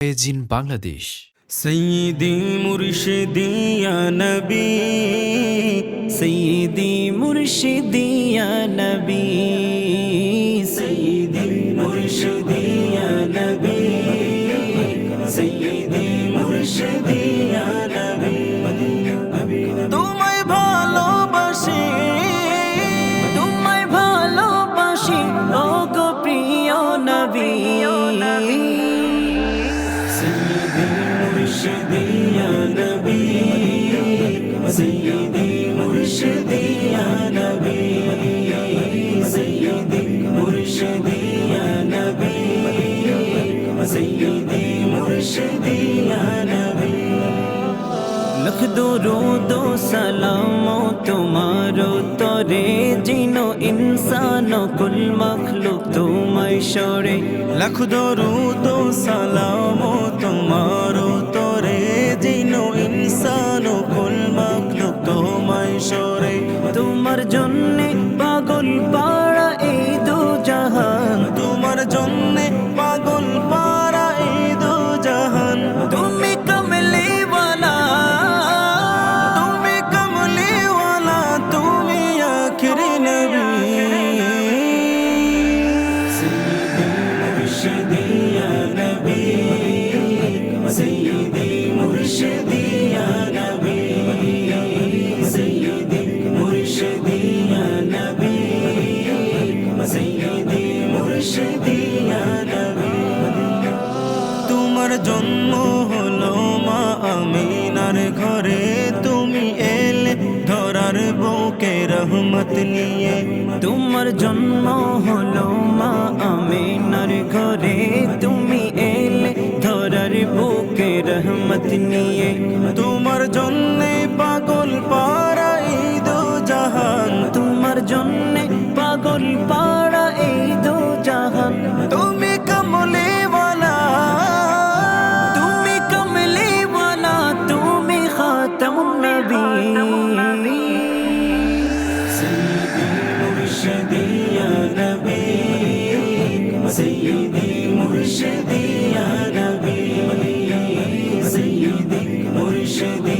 জিন বাংলাদেশ। সৈয়দি মুর্শিদি ইয়া নবী, সৈয়দি মুর্শিদি ইয়া নবী, সৈয়দি মুর্শিদি ইয়া নবী, সৈয়দি মুর্শিদি ইয়া নবী। তোমায় ভালোবাসি, তোমায় ভালোবাসি ও গো প্রিয় নবী। সৈয়দি মুর্শিদি ইয়া নবী, সৈয়দি মুর্শিদি ইয়া নবী, সৈয়দি মুর্শিদি ইয়া নবী, সৈয়দি মুর্শিদি ইয়া নবী। লখ দুরূদ ও সালাম তোমারো তরে, জিনো ইনসান কুল মখলুক তোমায় সরে। লাখ দরুদ ও সালাম তোমারো তরে, জিনো ইনসান কুল মখলুক তোমায় সরে। তোমার জন্যে পাগল পাড়া এই দু জাহান, তোমার জন্যে পাগল পারা এই দু জাহান। তুমি কমলি ওয়ালা, তুমি কমলি ওয়ালা, তুমি আখিরি নবী। সৈয়দি মুর্শিদি ইয়া নবী, সৈয়দি মুর্শিদি ইয়া নবী, সৈয়দি মুর্শিদি ইয়া নবী, সৈয়দি মুর্শিদি ইয়া নবী। তোমার জন্ম হলো মা আমিনার ঘরে, তুমি এলে ধরার বুকে রহমত নিয়ে। তোমার জন্ম হলো মা আমিনার ঘরে, তুমি এলে ধরার বুকে রহমত নিয়ে। তোমার জন্যে পাগল পারা এই দু জাহান, তোমার জন্যে পাগল পাড়া এই দু জাহান। তুমি কমলি ওয়ালা, তুমি কমলি ওয়ালা, তুমি খাতামুন নবী। সৈয়দি মুর্শিদি ইয়া নবী, সৈয়দি মুর্শিদি ইয়া নবী, সৈয়দি মুর্শিদি